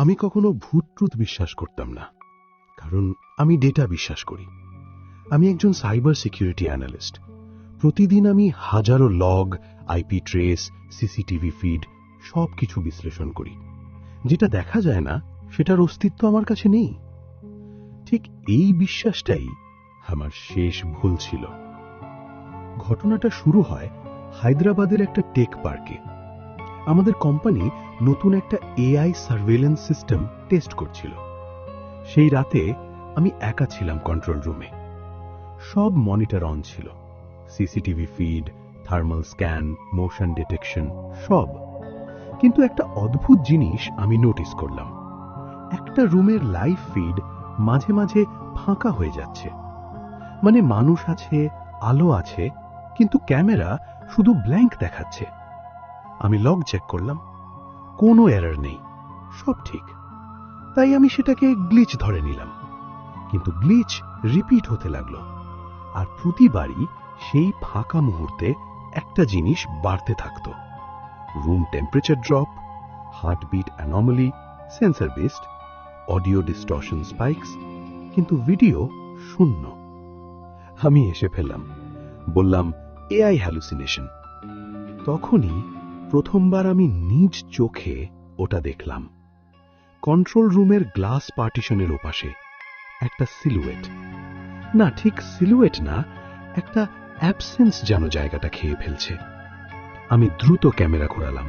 আমি কখনো ভূত ট্রুথ বিশ্বাস করতাম না, কারণ আমি ডেটা বিশ্বাস করি। আমি একজন সাইবার সিকিউরিটি অ্যানালিস্ট। প্রতিদিন আমি হাজারো log, IP trace, CCTV feed সবকিছু বিশ্লেষণ করি। যেটা দেখা যায় না সেটার অস্তিত্ব আমার কাছে নেই। ঠিক এই বিশ্বাসটাই আমার শেষ ভুল ছিল। ঘটনাটা শুরু হয় হায়দ্রাবাদের একটা টেক পার্কে। আমাদের কোম্পানি নতুন একটা এআই সার্ভেলেন্স সিস্টেম টেস্ট করছিল। সেই রাতে আমি একা ছিলাম কন্ট্রোল রুমে। সব মনিটর অন ছিল, CCTV feed, thermal scan, motion detection সব। কিন্তু একটা অদ্ভুত জিনিস আমি নোটিস করলাম। একটা রুমের লাইভ ফিড মাঝে মাঝে ফাঁকা হয়ে যাচ্ছে। মানে মানুষ আছে, আলো আছে, কিন্তু ক্যামেরা শুধু ব্ল্যাঙ্ক দেখাচ্ছে। আমি লগ চেক করলাম, কোনো এরর নেই, সব ঠিক। তাই আমি সেটাকে গ্লিচ ধরে নিলাম। কিন্তু গ্লিচ রিপিট হতে লাগলো, আর প্রতিবারই সেই ফাঁকা মুহূর্তে একটা জিনিস বাড়তে থাকত। Room temperature drop, heartbeat anomaly, sensor based, audio distortion spikes, কিন্তু ভিডিও শূন্য। আমি এসে ফেললাম, বললাম এআই হ্যালুসিনেশন। তখনই প্রথমবার আমি নিজ চোখে ওটা দেখলাম। কন্ট্রোল রুমের গ্লাস পার্টিশনের ওপাশে একটা সিলুয়েট, না ঠিক সিলুয়েট না, একটা অ্যাবসেন্স যেন জায়গাটা খেয়ে ফেলছে। আমি দ্রুত ক্যামেরা ঘোরালাম,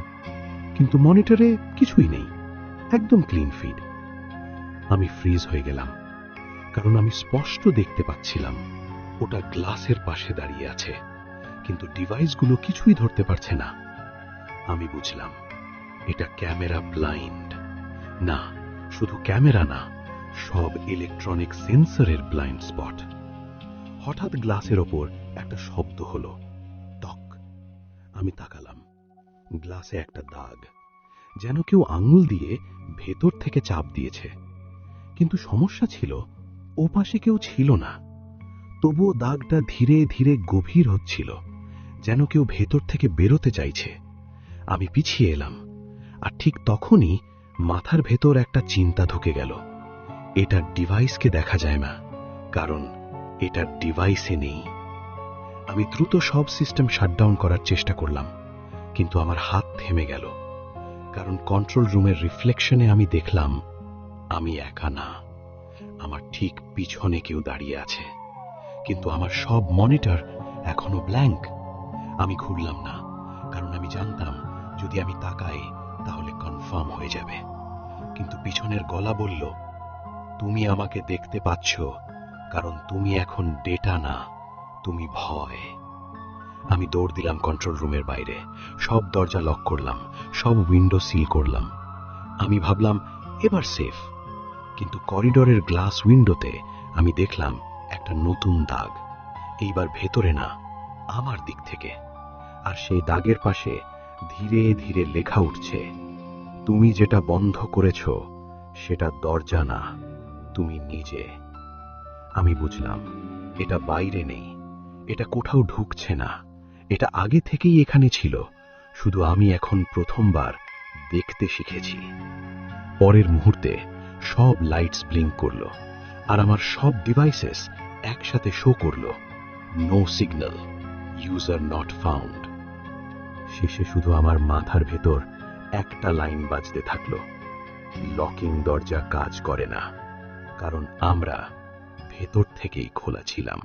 কিন্তু মনিটরে কিছুই নেই, একদম ক্লিন ফিড। আমি ফ্রিজ হয়ে গেলাম, কারণ আমি স্পষ্ট দেখতে পাচ্ছিলাম ওটা গ্লাসের পাশে দাঁড়িয়ে আছে, কিন্তু ডিভাইসগুলো কিছুই ধরতে পারছে না। আমি বুঝলাম এটা ক্যামেরা ব্লাইন্ড। না, শুধু ক্যামেরা না, সব ইলেকট্রনিক সেন্সরের ব্লাইন্ড স্পট। হঠাৎ গ্লাসের ওপর একটা শব্দ হলো, টক। আমি তাকালাম, গ্লাসে একটা দাগ, যেন কেউ আঙুল দিয়ে ভেতর থেকে চাপ দিয়েছে। কিন্তু সমস্যা ছিল ওপাশে কেউ ছিল না। তবুও দাগটা ধীরে ধীরে গভীর হচ্ছিল, যেন কেউ ভেতর থেকে বেরোতে চাইছে। আমি পিছিয়ে এলাম, আর ঠিক তখনই মাথার ভেতর একটা চিন্তা ঢুকে গেল। এটার ডিভাইসকে দেখা যায় না, কারণ এটার ডিভাইসে নেই। আমি দ্রুত সব সিস্টেম শাটডাউন করার চেষ্টা করলাম, কিন্তু আমার হাত থেমে গেল, কারণ কন্ট্রোল রুমের রিফ্লেকশনে আমি দেখলাম আমি একা না, আমার ঠিক পিছনে কেউ দাঁড়িয়ে আছে। কিন্তু আমার সব মনিটর এখনো ব্ল্যাঙ্ক। আমি ঘুরলাম না, কারণ আমি জানতাম যদি আমি তাকাই তাহলে কনফার্ম হয়ে যাবে। কিন্তু পিছনের গলা বলল, তুমি আমাকে দেখতে পাচ্ছ, কারণ তুমি এখন ডেটা না, তুমি ভয়। আমি দৌড় দিলাম কন্ট্রোল রুমের বাইরে, সব দরজা লক করলাম, সব উইন্ডো সিল করলাম। আমি ভাবলাম এবার সেফ। কিন্তু করিডোরের গ্লাস উইন্ডোতে আমি দেখলাম একটা নতুন দাগ, এইবার ভেতরে না, আমার দিক থেকে। আর সেই দাগের পাশে ধীরে ধীরে লেখা উঠছে, তুমি যেটা বন্ধ করেছ সেটা দরজা না, তুমি নিজে। আমি বুঝলাম এটা বাইরে নেই, এটা কোথাও ঢুকছে না, এটা আগে থেকেই এখানে ছিল, শুধু আমি এখন প্রথমবার দেখতে শিখেছি। পরের মুহূর্তে সব লাইটস ব্লিঙ্ক করলো, আর আমার সব ডিভাইসেস একসাথে শো করলো, no signal, user not found. শেষে শুধু আমার মাথার ভেতর একটা লাইন বাজতে থাকলো, লকিং দরজা কাজ করে না, কারণ আমরা ভেতর থেকেই খোলা ছিলাম।